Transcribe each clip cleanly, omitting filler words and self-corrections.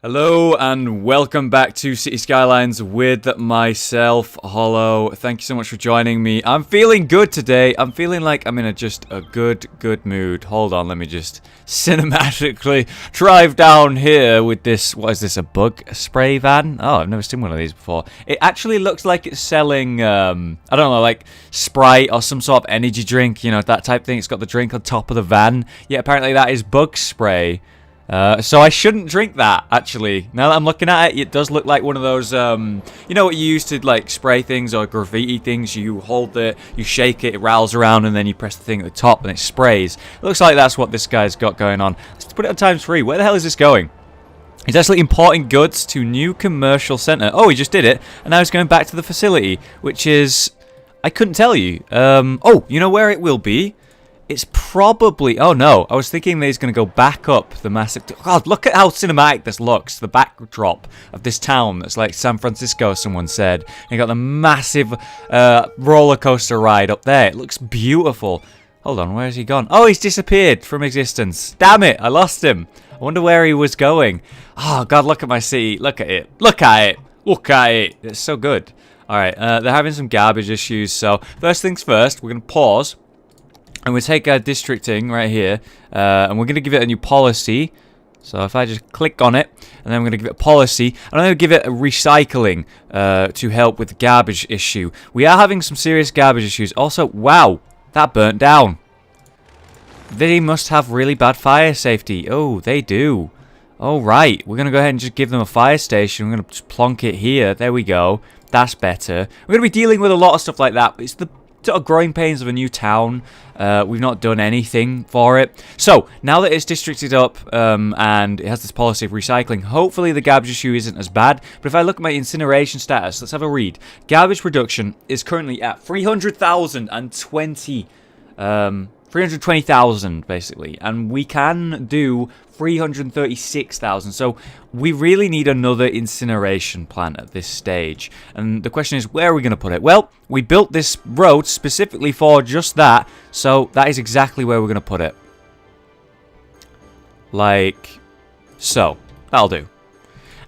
Hello and welcome back to Cities Skylines with myself, Hollow. Thank you so much for joining me. I'm feeling good today. I'm feeling like I'm in just a good mood. Hold on, let me just cinematically drive down here with this. What is this, a bug spray van? Oh, I've never seen one of these before. It actually looks like it's selling, I don't know, like Sprite or some sort of energy drink, you know, that type of thing. It's got the drink on top of the van. Yeah, apparently that is bug spray. So I shouldn't drink that, actually. Now that I'm looking at it, it does look like one of those, you know what you use to, like, spray things or graffiti things? You hold it, you shake it, it rattles around, and then you press the thing at the top and it sprays. It looks like that's what this guy's got going on. Let's put it on ×3. Where the hell is this going? He's actually importing goods to new commercial center. Oh, he just did it, and now he's going back to the facility, which is... I couldn't tell you. Oh, you know where it will be? It's probably... Oh, no. I was thinking that he's going to go back up the massive... God, look at how cinematic this looks. The backdrop of this town that's like San Francisco, someone said. And you got the massive roller coaster ride up there. It looks beautiful. Hold on, where's he gone? Oh, he's disappeared from existence. Damn it, I lost him. I wonder where he was going. Oh, God, look at my city. Look at it. Look at it. Look at it. It's so good. All right, they're having some garbage issues. So first things first, we're going to pause. And we'll take our districting right here, and we're going to give it a new policy. So if I just click on it, and then I'm going to give it a policy, and I'm going to give it a recycling to help with the garbage issue. We are having some serious garbage issues. Also, wow, that burnt down. They must have really bad fire safety. Oh, they do. Oh, right. We're going to go ahead and just give them a fire station. We're going to just plonk it here. There we go. That's better. We're going to be dealing with a lot of stuff like that. It's the sort of growing pains of a new town. We've not done anything for it. So, now that it's districted up and it has this policy of recycling, hopefully the garbage issue isn't as bad. But if I look at my incineration status, let's have a read. Garbage production is currently at 320,000 basically, and we can do 336,000. So we really need another incineration plant at this stage. And the question is, where are we going to put it? Well, we built this road specifically for just that, so that is exactly where we're going to put it. Like so. That'll do.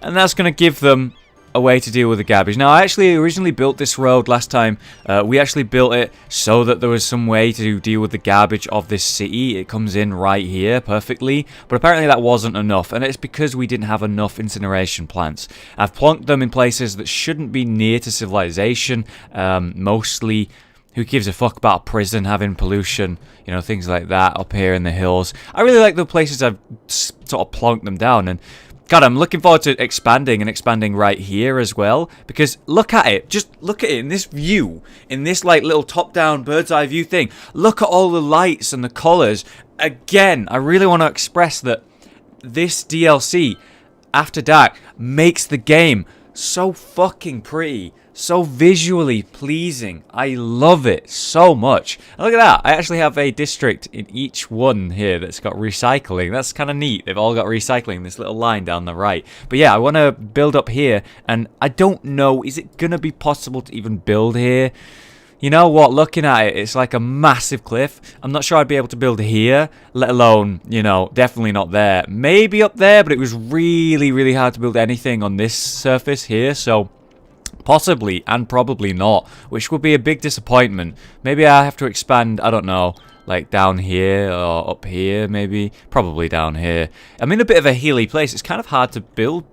And that's going to give them a way to deal with the garbage. Now, I actually originally built this road last time. We actually built it so that there was some way to deal with the garbage of this city. It comes in right here perfectly, but apparently that wasn't enough, and it's because we didn't have enough incineration plants. I've plonked them in places that shouldn't be near to civilization, mostly. Who gives a fuck about a prison having pollution, you know, things like that up here in the hills. I really like the places I've sort of plonked them down, and God, I'm looking forward to expanding right here as well, because look at it. Just look at it in this view, in this like little top-down bird's eye view thing. Look at all the lights and the colors. Again, I really want to express that this DLC, After Dark, makes the game so fucking pretty, so visually pleasing. I love it so much. And look at that. I actually have a district in each one here that's got recycling. That's kind of neat. They've all got recycling, this little line down the right. But yeah, I want to build up here, and I don't know, is it going to be possible to even build here? You know what, looking at it, it's like a massive cliff. I'm not sure I'd be able to build here, let alone, you know, definitely not there. Maybe up there, but it was really, really hard to build anything on this surface here, so possibly and probably not, which would be a big disappointment. Maybe I have to expand, I don't know, like down here or up here maybe. Probably down here. I'm in a bit of a hilly place. It's kind of hard to build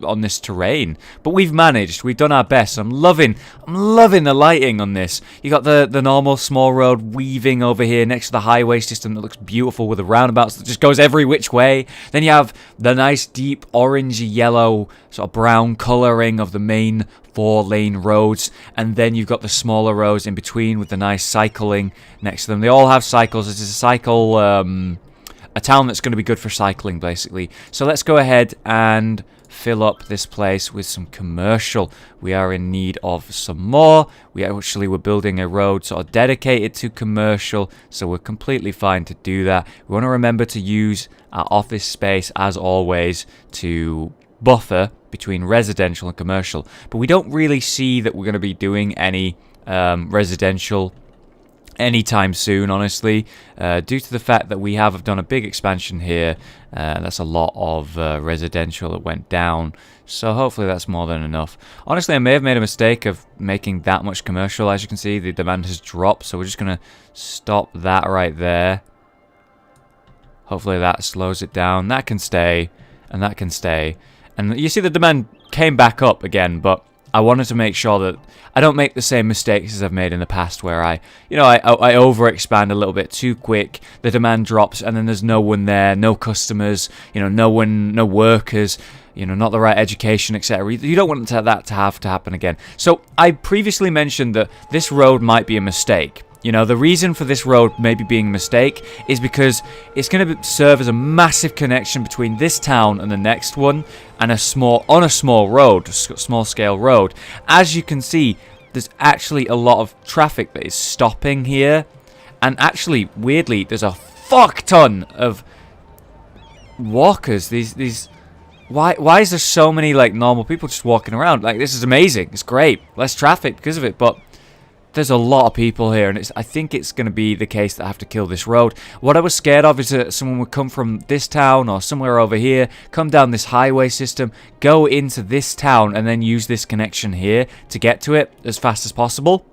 on this terrain, but we've managed. We've done our best. I'm loving the lighting on this. You got the normal small road weaving over here next to the highway system that looks beautiful with the roundabouts that just goes every which way. Then you have the nice deep orangey yellow sort of brown coloring of the main 4-lane roads, and then you've got the smaller roads in between with the nice cycling next to them. They all have cycles. This is a cycle, a town that's going to be good for cycling basically. So let's go ahead and fill up this place with some commercial. We are in need of some more. We actually were building a road sort of dedicated to commercial, so we're completely fine to do that. We want to remember to use our office space as always to buffer between residential and commercial, but we don't really see that we're going to be doing any residential anytime soon, honestly, due to the fact that we have done a big expansion here. That's a lot of residential that went down, so hopefully that's more than enough. Honestly, I may have made a mistake of making that much commercial. As you can see, the demand has dropped, so we're just going to stop that right there. Hopefully that slows it down. That can stay, and that can stay. And you see the demand came back up again, but I wanted to make sure that I don't make the same mistakes as I've made in the past, where I overexpand a little bit too quick, the demand drops, and then there's no one there, no customers, no workers, not the right education, etc. You don't want that to have to happen again. So I previously mentioned that this road might be a mistake. The reason for this road maybe being a mistake is because it's going to serve as a massive connection between this town and the next one, and a small scale road. As you can see, there's actually a lot of traffic that is stopping here, and actually, weirdly, there's a fuck ton of walkers. Why is there so many normal people just walking around? This is amazing. It's great. Less traffic because of it, but there's a lot of people here, and I think it's going to be the case that I have to kill this road. What I was scared of is that someone would come from this town or somewhere over here, come down this highway system, go into this town, and then use this connection here to get to it as fast as possible,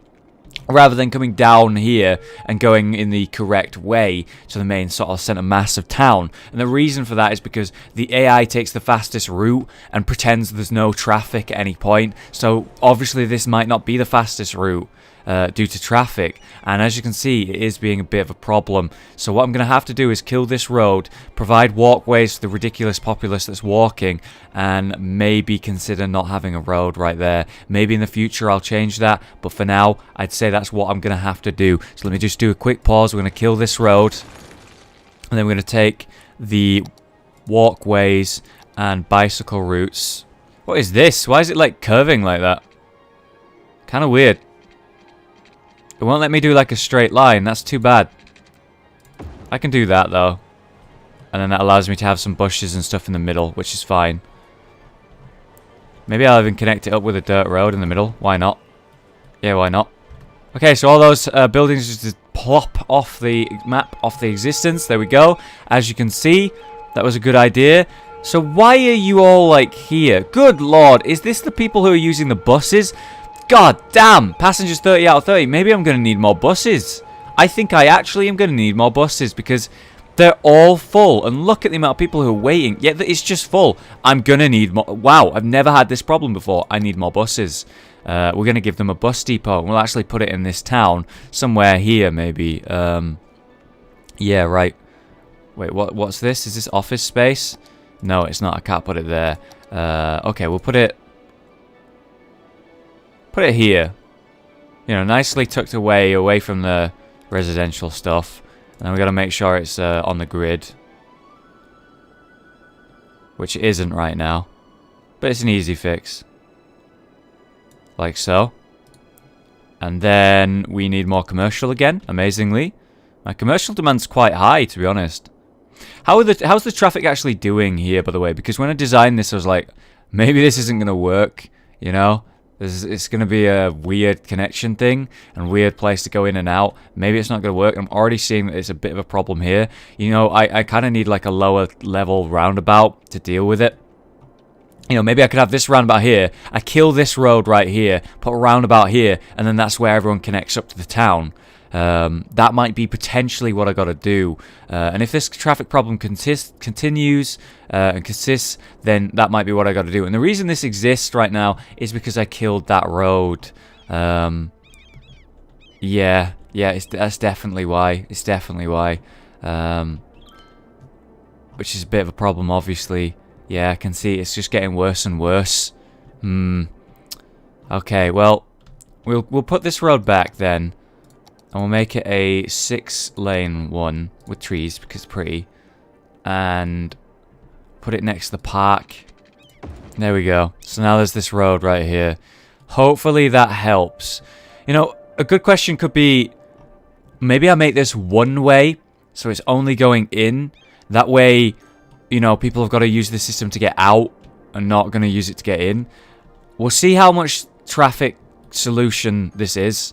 rather than coming down here and going in the correct way to the main sort of center mass of town. And the reason for that is because the AI takes the fastest route and pretends there's no traffic at any point. So obviously this might not be the fastest route due to traffic, and as you can see, it is being a bit of a problem. So what I'm going to have to do is kill this road, provide walkways for the ridiculous populace that's walking, and maybe consider not having a road right there. Maybe in the future I'll change that, but for now I'd say that's what I'm going to have to do. So let me just do a quick pause. We're going to kill this road, and then we're going to take the walkways and bicycle routes. What is this? Why is it curving like that? Kind of weird. It won't let me do a straight line. That's too bad. I can do that though. And then that allows me to have some bushes and stuff in the middle, which is fine. Maybe I'll even connect it up with a dirt road in the middle. Why not? Yeah, why not? Okay, so all those buildings just plop off the map, off the existence. There we go. As you can see, that was a good idea. So why are you all here? Good lord, is this the people who are using the buses? God damn! Passengers 30 out of 30. Maybe I'm going to need more buses. I think I actually am going to need more buses because they're all full. And look at the amount of people who are waiting. Yeah, it's just full. I'm going to need more. Wow, I've never had this problem before. I need more buses. We're going to give them a bus depot. We'll actually put it in this town. Somewhere here, maybe. Yeah, right. Wait, what's this? Is this office space? No, it's not. I can't put it there. Okay, we'll put it here, nicely tucked away from the residential stuff. And then we got to make sure it's on the grid, which it isn't right now, but it's an easy fix, like so. And then we need more commercial again. Amazingly, my commercial demand's quite high, to be honest. How's the traffic actually doing here, by the way? Because when I designed this, I was like, maybe this isn't gonna work, It's going to be a weird connection thing and weird place to go in and out. Maybe it's not going to work. I'm already seeing that it's a bit of a problem here. I kind of need a lower level roundabout to deal with it. Maybe I could have this roundabout here. I kill this road right here, put a roundabout here, and then that's where everyone connects up to the town. That might be potentially what I got to do. And if this traffic problem continues and consists, then that might be what I got to do. And the reason this exists right now is because I killed that road. Yeah, that's definitely why. It's definitely why. Which is a bit of a problem, obviously. Yeah, I can see it's just getting worse and worse. Okay, well, we'll put this road back then. And we'll make it a 6-lane one with trees because it's pretty. And put it next to the park. There we go. So now there's this road right here. Hopefully that helps. A good question could be, maybe I make this one way, so it's only going in. That way, people have got to use the system to get out and not going to use it to get in. We'll see how much traffic solution this is.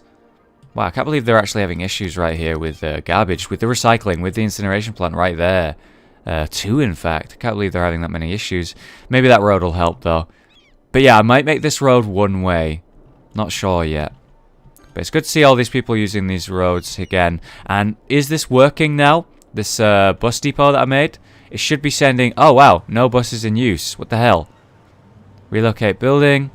Wow, I can't believe they're actually having issues right here with garbage, with the recycling, with the incineration plant right there. Two, in fact. I can't believe they're having that many issues. Maybe that road will help, though. But yeah, I might make this road one way. Not sure yet. But it's good to see all these people using these roads again. And is this working now? This bus depot that I made? It should be sending... Oh, wow. No buses in use. What the hell? Relocate building.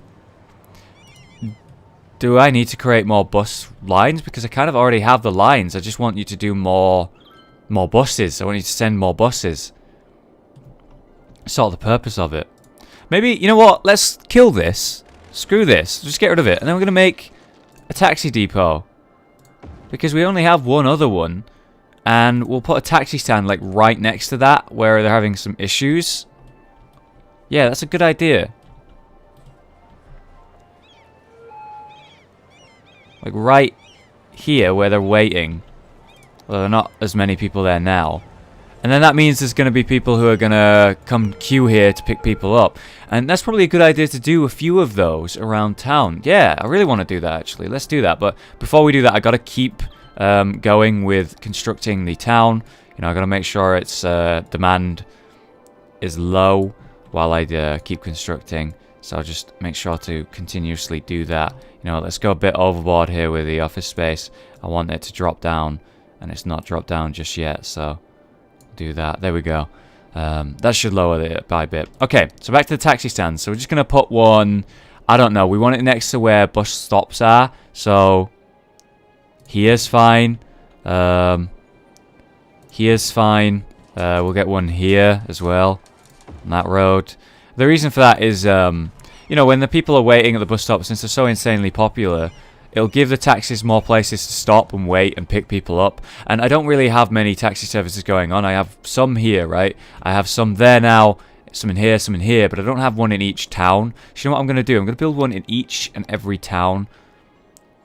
Do I need to create more bus lines? Because I kind of already have the lines. I just want you to do more buses. I want you to send more buses. Sort of the purpose of it. Maybe, you know what? Let's kill this. Screw this. Just get rid of it. And then we're going to make a taxi depot. Because we only have one other one. And we'll put a taxi stand like right next to that where they're having some issues. Yeah, that's a good idea. Like right here where they're waiting. Well, there are not as many people there now. And then that means there's going to be people who are going to come queue here to pick people up. And that's probably a good idea to do a few of those around town. Yeah, I really want to do that, actually. Let's do that. But before we do that, I got to keep going with constructing the town. You know, I got to make sure its demand is low while I keep constructing. So I'll just make sure to continuously do that. You know, let's go a bit overboard here with the office space. I want it to drop down. And it's not dropped down just yet, so... do that. There we go. That should lower it by a bit. Okay, so back to the taxi stand. So we're just going to put one... I don't know. We want it next to where bus stops are. So here's fine. Here's fine. We'll get one here as well. On that road. The reason for that is, you know, when the people are waiting at the bus stop, since they're so insanely popular... it'll give the taxis more places to stop and wait and pick people up. And I don't really have many taxi services going on. I have some here, right? I have some there now, some in here, but I don't have one in each town. So you know what I'm going to do? I'm going to build one in each and every town.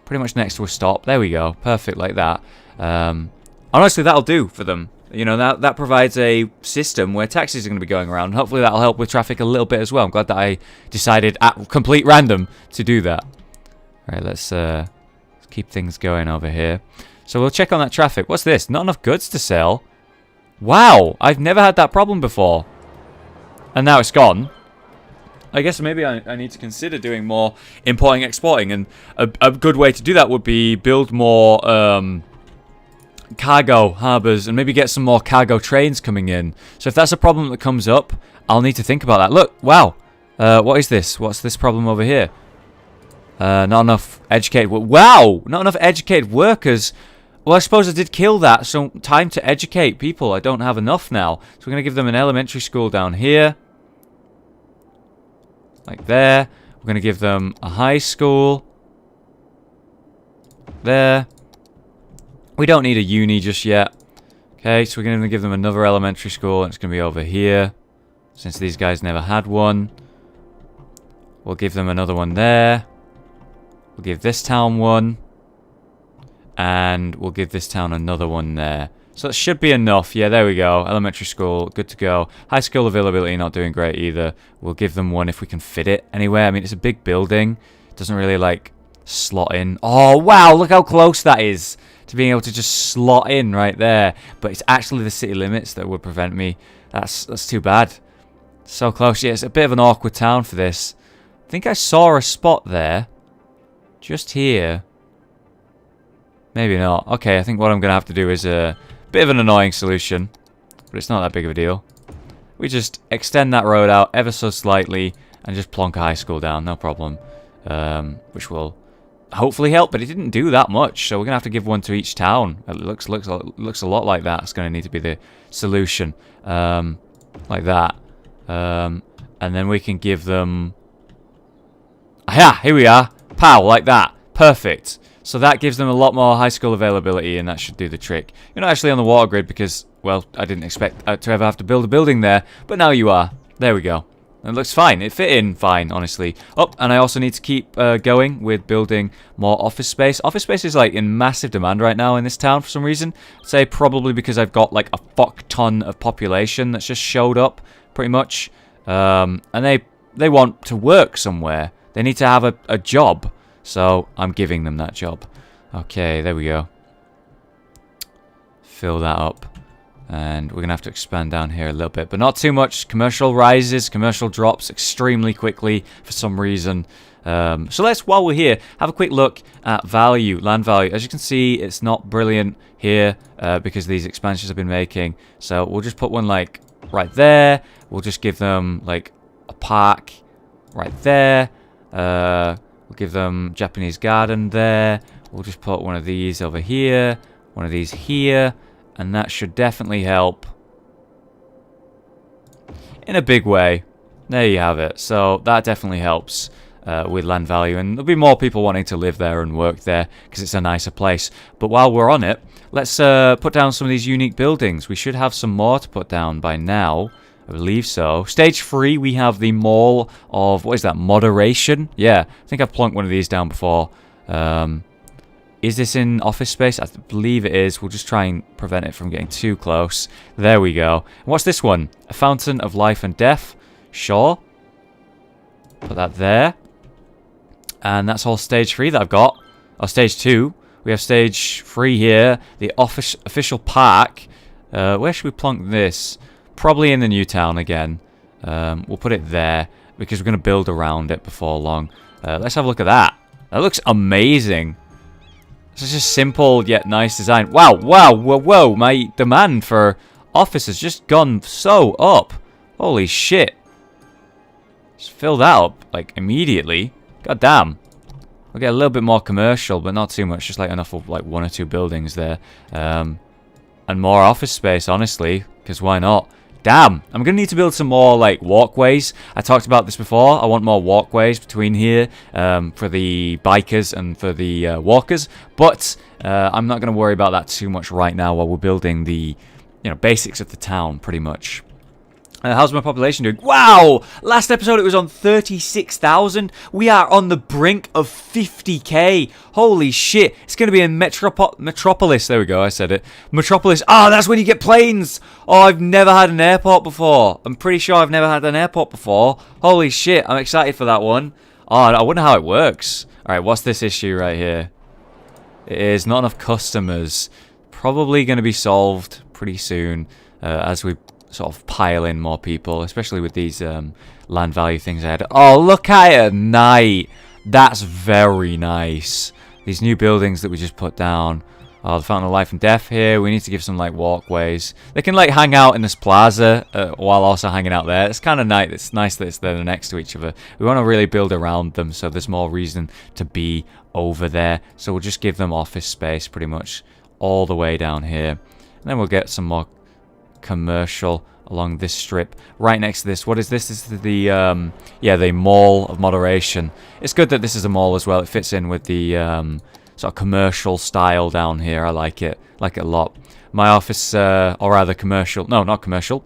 Pretty much next to a stop. There we go. Perfect, like that. Honestly, that'll do for them. You know, that provides a system where taxis are going to be going around. Hopefully that'll help with traffic a little bit as well. I'm glad that I decided at complete random to do that. Right, let's keep things going over here. So we'll check on that traffic. What's this? Not enough goods to sell? Wow, I've never had that problem before. And now it's gone. I guess maybe I need to consider doing more importing, exporting. And a good way to do that would be build more cargo harbors and maybe get some more cargo trains coming in. So if that's a problem that comes up, I'll need to think about that. Look, wow. What is this? What's this problem over here? Not enough educated... Wow! Not enough educated workers. Well, I suppose I did kill that, so time to educate people. I don't have enough now. So we're going to give them an elementary school down here. Like there. We're going to give them a high school. There. We don't need a uni just yet. Okay, so we're going to give them another elementary school, and it's going to be over here. Since these guys never had one. We'll give them another one there. We'll give this town one. And we'll give this town another one there. So that should be enough. Yeah, there we go. Elementary school, good to go. High school availability, not doing great either. We'll give them one if we can fit it anywhere. I mean, it's a big building. It doesn't really, like, slot in. Oh, wow, look how close that is to being able to just slot in right there. But it's actually the city limits that would prevent me. That's too bad. So close. Yeah, it's a bit of an awkward town for this. I think I saw a spot there. Just here. Maybe not. Okay, I think what I'm going to have to do is a bit of an annoying solution. But it's not that big of a deal. We just extend that road out ever so slightly and just plonk a high school down. No problem. Which will hopefully help, but it didn't do that much. So we're going to have to give one to each town. It looks a lot like that. It's going to need to be the solution. Like that. And then we can give them... Aha! Here we are. Pow! Like that. Perfect. So that gives them a lot more high school availability, and that should do the trick. You're not actually on the water grid because, well, I didn't expect to ever have to build a building there, but now you are. There we go. It looks fine. It fit in fine, honestly. Oh, and I also need to keep going with building more office space. Office space is, like, in massive demand right now in this town for some reason. I'd say probably because I've got, like, a fuck ton of population that's just showed up, pretty much. And they want to work somewhere. They need to have a job. So I'm giving them that job. Okay, there we go. Fill that up. And we're going to have to expand down here a little bit, but not too much. Commercial rises, commercial drops extremely quickly for some reason. So let's, while we're here, have a quick look at value, land value. As you can see, it's not brilliant here because these expansions have been making. So we'll just put one like right there. We'll just give them like a park right there. We'll give them Japanese garden there. We'll just put one of these over here, one of these here. And that should definitely help in a big way. There you have it. So that definitely helps with land value. And there'll be more people wanting to live there and work there because it's a nicer place. But while we're on it, let's put down some of these unique buildings. We should have some more to put down by now. I believe so. Stage 3, we have the Mall of, what is that, Moderation? Yeah, I think I've plunked one of these down before. Is this in office space? I believe it is. We'll just try and prevent it from getting too close. There we go. And what's this one? A fountain of life and death. Sure. Put that there. And that's all stage 3 that I've got. Or stage 2. We have stage 3 here. The official park. Where should we plonk this? Probably in the new town again. We'll put it there because we're going to build around it before long. Let's have a look at that. That looks amazing. It's just simple yet nice design. Wow, wow, whoa, whoa. My demand for office has just gone so up. Holy shit. Just fill that up, like, immediately. God damn. We'll get a little bit more commercial, but not too much. Just, like, enough of, like, 1 or 2 buildings there. And more office space, honestly. Because why not? Damn, I'm going to need to build some more, like, walkways. I talked about this before. I want more walkways between here for the bikers and for the walkers. But I'm not going to worry about that too much right now while we're building the, basics of the town, pretty much. How's my population doing? Wow! Last episode it was on 36,000. We are on the brink of 50k. Holy shit. It's going to be in Metropolis. There we go, I said it. Metropolis. Ah, that's when you get planes. Oh, I've never had an airport before. I'm pretty sure I've never had an airport before. Holy shit, I'm excited for that one. Oh, I wonder how it works. Alright, what's this issue right here? It is not enough customers. Probably going to be solved pretty soon as we sort of pile in more people, especially with these land value things ahead. Oh, look at it at night. That's very nice. These new buildings that we just put down. Oh, the Fountain of Life and Death here. We need to give some, like, walkways. They can, like, hang out in this plaza while also hanging out there. It's kind of nice. It's nice that they're next to each other. We want to really build around them so there's more reason to be over there. So we'll just give them office space pretty much all the way down here. And then we'll get some more commercial along this strip right next to this. What is this? This is the the Mall of Moderation. It's good that this is a mall as well. It fits in with the sort of commercial style down here. I like it a lot. My office, or rather commercial, no, not commercial,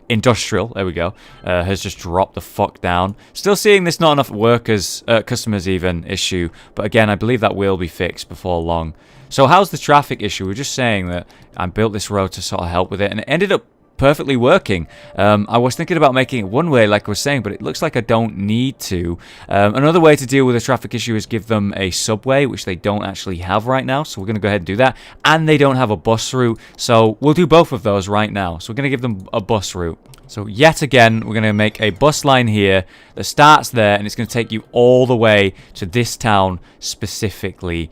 industrial, there we go, has just dropped the fuck down. Still seeing this not enough workers, customers even issue, but again, I believe that will be fixed before long. So how's the traffic issue? We're just saying that I built this road to sort of help with it, and it ended up perfectly working. I was thinking about making it one way, like I was saying, but it looks like I don't need to. Another way to deal with a traffic issue is give them a subway, which they don't actually have right now, so we're going to go ahead and do that. And they don't have a bus route, so we'll do both of those right now. So we're going to give them a bus route. So yet again, we're going to make a bus line here that starts there, and it's going to take you all the way to this town specifically.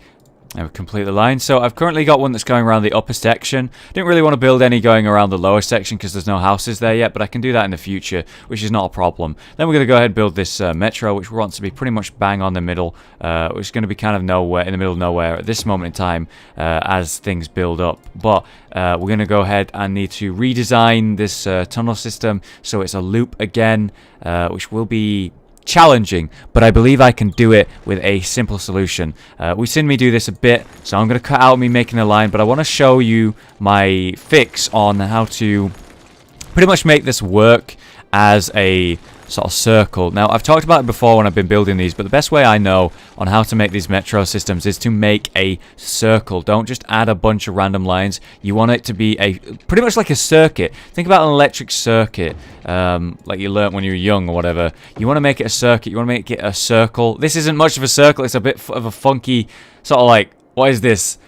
I would complete the line. So I've currently got one that's going around the upper section. Didn't really want to build any going around the lower section because there's no houses there yet, but I can do that in the future, which is not a problem. Then we're going to go ahead and build this metro, which we want to be pretty much bang on the middle, which is going to be kind of nowhere, in the middle of nowhere at this moment in time as things build up. But we're going to go ahead and need to redesign this tunnel system so it's a loop again, which will be challenging, but I believe I can do it with a simple solution. We've seen me do this a bit, so I'm going to cut out me making a line, but I want to show you my fix on how to pretty much make this work as a sort of circle. Now, I've talked about it before when I've been building these, but the best way I know on how to make these metro systems is to make a circle. Don't just add a bunch of random lines. You want it to be a pretty much like a circuit. Think about an electric circuit, like you learnt when you were young or whatever. You want to make it a circuit. You want to make it a circle. This isn't much of a circle. It's a bit of a funky sort of like What is this?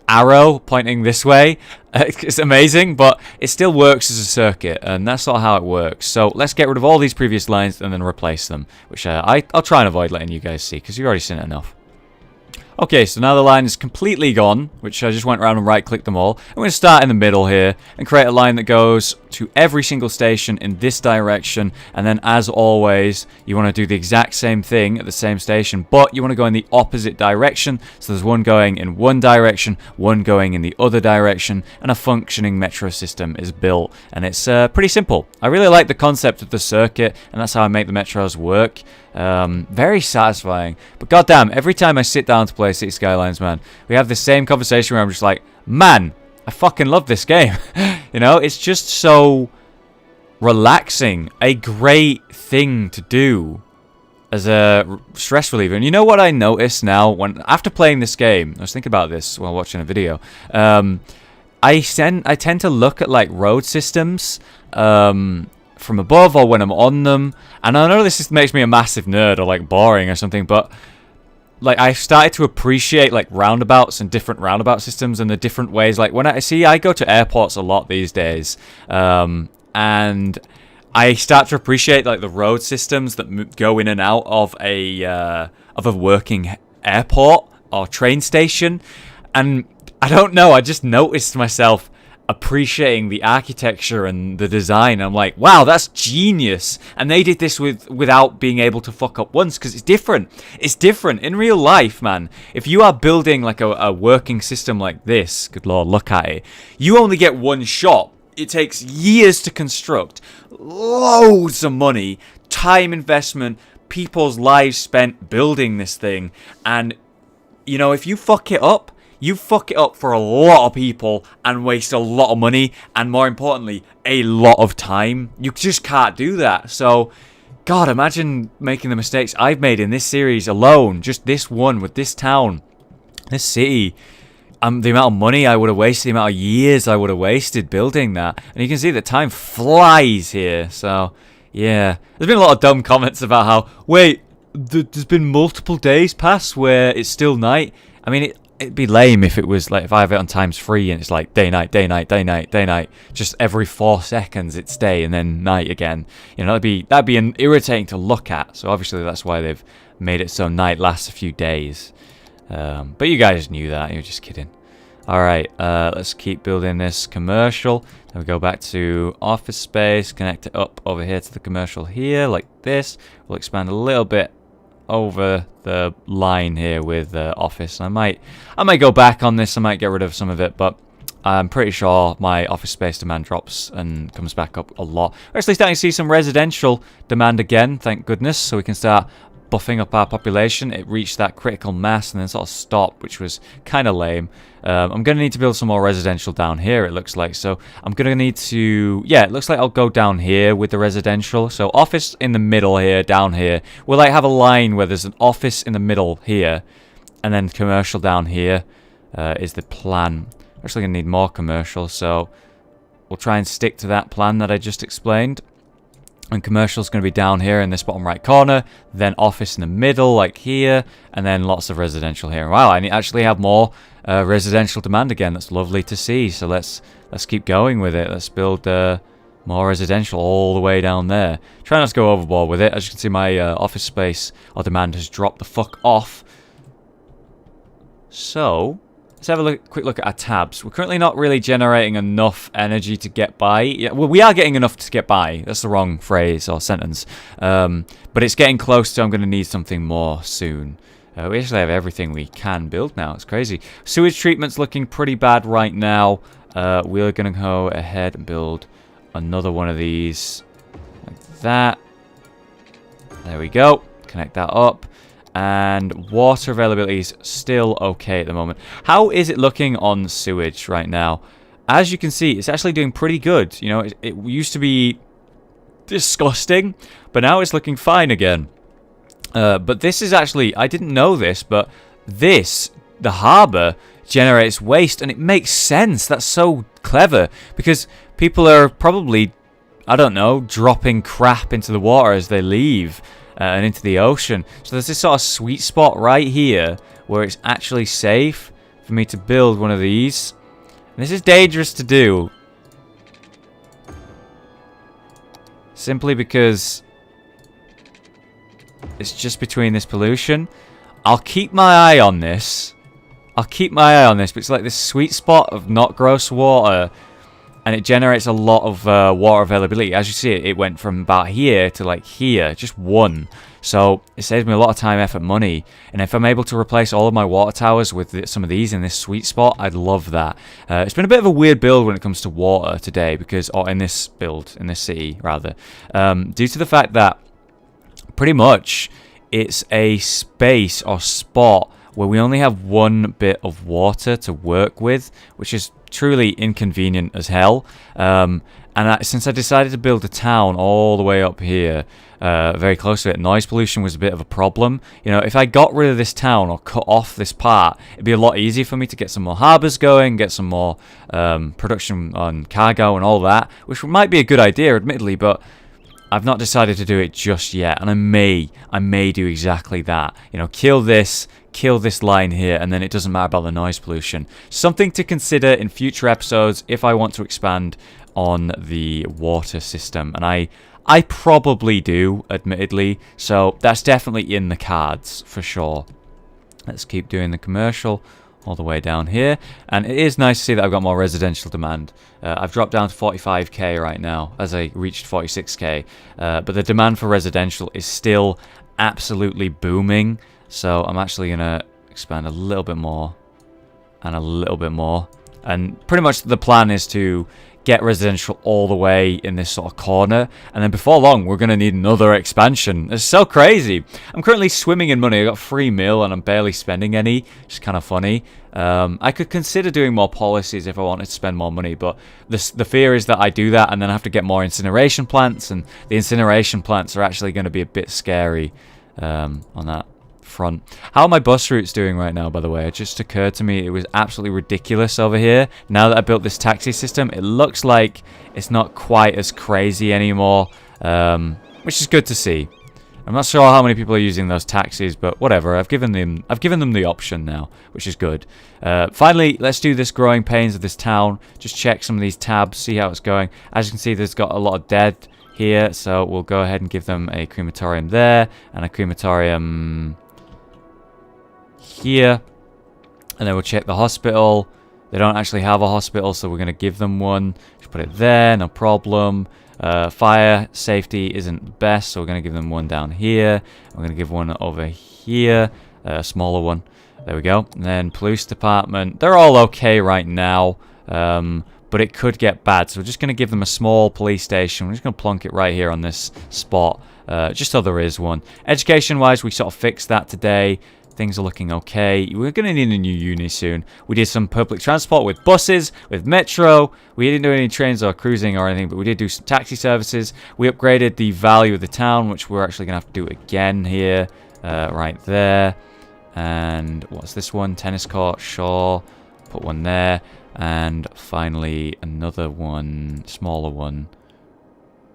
Arrow pointing this way. It's amazing, but it still works as a circuit, and that's not how it works. So let's get rid of all these previous lines and then replace them, which I'll try and avoid letting you guys see, because you've already seen it enough. Okay, so now the line is completely gone, which I just went around and right-clicked them all. I'm going to start in the middle here and create a line that goes to every single station in this direction. And then, as always, you want to do the exact same thing at the same station, but you want to go in the opposite direction. So there's one going in one direction, one going in the other direction, and a functioning metro system is built. And it's pretty simple. I really like the concept of the circuit, and that's how I make the metros work. Very satisfying. But goddamn, every time I sit down to play Cities Skylines, man, we have the same conversation where I'm just like, man, I fucking love this game. You know, it's just so relaxing. A great thing to do as a stress reliever. And you know what I noticed now after playing this game? I was thinking about this while watching a video. I tend to look at like road systems from above or when I'm on them, and I know this makes me a massive nerd or like boring or something, but like I started to appreciate like roundabouts and different roundabout systems and the different ways. Like when I go to airports a lot these days, and I start to appreciate like the road systems that go in and out of a working airport or train station. And I don't know, I just noticed myself appreciating the architecture and the design. I'm like, wow, that's genius. And they did this without being able to fuck up once, because it's different. It's different in real life, man. If you are building like a working system like this, good lord, look at it, you only get one shot. It takes years to construct, loads of money, time investment, people's lives spent building this thing. And you know, if you fuck it up, you fuck it up for a lot of people and waste a lot of money, and more importantly, a lot of time. You just can't do that. So, God, imagine making the mistakes I've made in this series alone. Just this one with this town, this city. The amount of money I would have wasted, the amount of years I would have wasted building that. And you can see that time flies here. So, yeah. There's been a lot of dumb comments about how, wait, there's been multiple days pass where it's still night. I mean, it'd be lame if it was like, if I have it on ×3 and it's like day, night, day, night, day, night, day, night. Just every 4 seconds it's day and then night again. You know, that'd be irritating to look at. So obviously that's why they've made it so night lasts a few days. But you guys knew that. You're just kidding. Alright, let's keep building this commercial. Then we go back to office space, connect it up over here to the commercial here, like this. We'll expand a little bit over the line here with office. I might go back on this. I might get rid of some of it, but I'm pretty sure my office space demand drops and comes back up a lot. We're actually starting to see some residential demand again, thank goodness, so we can start buffing up our population. It reached that critical mass and then sort of stopped, which was kind of lame. I'm going to need to build some more residential down here, it looks like. So I'm going to need to... Yeah, it looks like I'll go down here with the residential. So office in the middle here, down here. We'll like have a line where there's an office in the middle here, and then commercial down here is the plan. We're actually going to need more commercial, so we'll try and stick to that plan that I just explained. And commercial's going to be down here in this bottom right corner, then office in the middle, like here, and then lots of residential here. Wow, I actually have more residential demand again. That's lovely to see. So let's keep going with it. Let's build more residential all the way down there. Try not to go overboard with it. As you can see, my office space or demand has dropped the fuck off. So let's have a quick look at our tabs. We're currently not really generating enough energy to get by. Yeah, well, we are getting enough to get by. That's the wrong phrase or sentence. But it's getting close to I'm going to need something more soon. We actually have everything we can build now. It's crazy. Sewage treatment's looking pretty bad right now. We're going to go ahead and build another one of these. Like that. There we go. Connect that up. And water availability is still okay at the moment. How is it looking on sewage right now? As you can see, it's actually doing pretty good. You know, it used to be disgusting, but now it's looking fine again. But this is actually, I didn't know this, but the harbour generates waste, and it makes sense. That's so clever, because people are probably, I don't know, dropping crap into the water as they leave. and into the ocean. So there's this sort of sweet spot right here where it's actually safe for me to build one of these. And this is dangerous to do, simply because it's just between this pollution. I'll keep my eye on this. But it's like this sweet spot of not gross water, and it generates a lot of water availability. As you see, it went from about here to like here, just one. So it saves me a lot of time, effort, money. And if I'm able to replace all of my water towers with some of these in this sweet spot, I'd love that. It's been a bit of a weird build when it comes to water today, or in this build, in this city rather, due to the fact that pretty much it's a space or spot where we only have one bit of water to work with, which is truly inconvenient as hell. Since I decided to build a town all the way up here, very close to it, noise pollution was a bit of a problem. You know, if I got rid of this town or cut off this part, it'd be a lot easier for me to get some more harbours going, get some more production on cargo and all that, which might be a good idea, admittedly, but I've not decided to do it just yet, and I may do exactly that. You know, kill this line here, and then it doesn't matter about the noise pollution. Something to consider in future episodes if I want to expand on the water system, and I probably do, admittedly, so that's definitely in the cards for sure. Let's keep doing the commercial all the way down here, and it is nice to see that I've got more residential demand. I've dropped down to 45k right now as I reached 46k, but the demand for residential is still absolutely booming, so I'm actually gonna expand a little bit more and a little bit more, and pretty much the plan is to get residential all the way in this sort of corner, and then before long we're going to need another expansion. It's so crazy. I'm currently swimming in money. I got 3 mil and I'm barely spending any. It's kind of funny. I could consider doing more policies if I wanted to spend more money, but the fear is that I do that and then I have to get more incineration plants, and the incineration plants are actually going to be a bit scary on that front. How are my bus routes doing right now, by the way? It just occurred to me it was absolutely ridiculous over here. Now that I built this taxi system, it looks like it's not quite as crazy anymore, which is good to see. I'm not sure how many people are using those taxis, but whatever. I've given them the option now, which is good. Finally, let's do this growing pains of this town. Just check some of these tabs, see how it's going. As you can see, there's got a lot of dead here, so we'll go ahead and give them a crematorium there and a crematorium here, and then we'll check the hospital. They don't actually have a hospital, so we're going to give them one. Just put it there, no problem. Fire safety isn't the best, so we're going to give them one down here. We're going to give one over here, a smaller one. There we go. And then police department, they're all okay right now, but it could get bad, so we're just going to give them a small police station. We're just going to plonk it right here on this spot, just so there is one. Education wise, we sort of fixed that today. Things are looking okay. We're going to need a new uni soon. We did some public transport with buses, with metro. We didn't do any trains or cruising or anything, but we did do some taxi services. We upgraded the value of the town, which we're actually going to have to do again here, right there. And what's this one? Tennis court, sure. Put one there. And finally, another one, smaller one,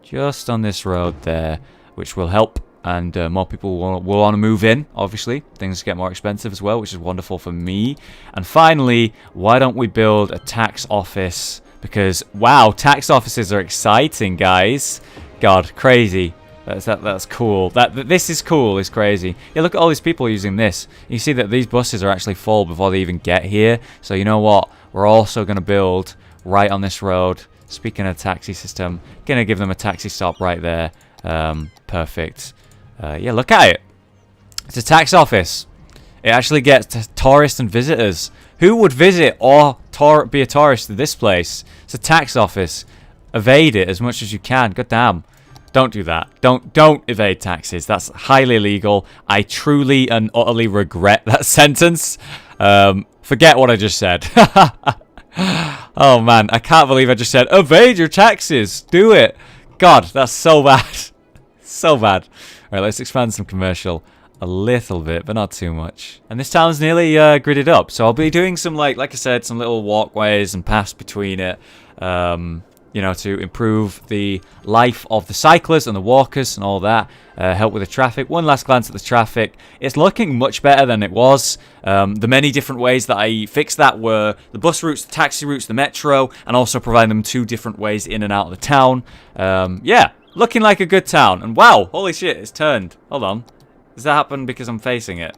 just on this road there, which will help. And more people will want to move in, obviously. Things get more expensive as well, which is wonderful for me. And finally, why don't we build a tax office? Because, wow, tax offices are exciting, guys. God, crazy. That's cool. This is cool, it's crazy. Yeah, look at all these people using this. You see that these buses are actually full before they even get here. So you know what? We're also going to build right on this road. Speaking of taxi system, going to give them a taxi stop right there. Perfect. Yeah, look at it. It's a tax office. It actually gets tourists and visitors. Who would visit or be a tourist to this place? It's a tax office. Evade it as much as you can. God damn. Don't do that. Don't evade taxes. That's highly illegal. I truly and utterly regret that sentence. Forget what I just said. Oh man, I can't believe I just said evade your taxes. Do it. God, that's so bad. So bad. Alright, let's expand some commercial a little bit, but not too much. And this town's nearly gridded up, so I'll be doing some, like I said, some little walkways and paths between it. you know, to improve the life of the cyclists and the walkers and all that. Help with the traffic. One last glance at the traffic. It's looking much better than it was. The many different ways that I fixed that were the bus routes, the taxi routes, the metro, and also providing them 2 different ways in and out of the town. Yeah, looking like a good town. And wow, holy shit, it's turned. Hold on. Does that happen because I'm facing it?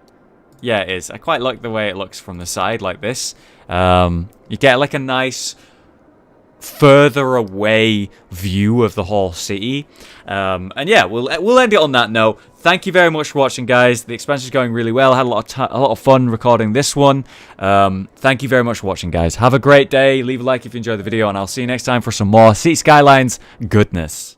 Yeah, it is. I quite like the way it looks from the side like this. You get like a nice further away view of the whole city. And yeah, we'll end it on that note. Thank you very much for watching, guys. The expansion's going really well. I had a lot of fun recording this one. Thank you very much for watching, guys. Have a great day. Leave a like if you enjoyed the video, and I'll see you next time for some more Cities Skylines goodness.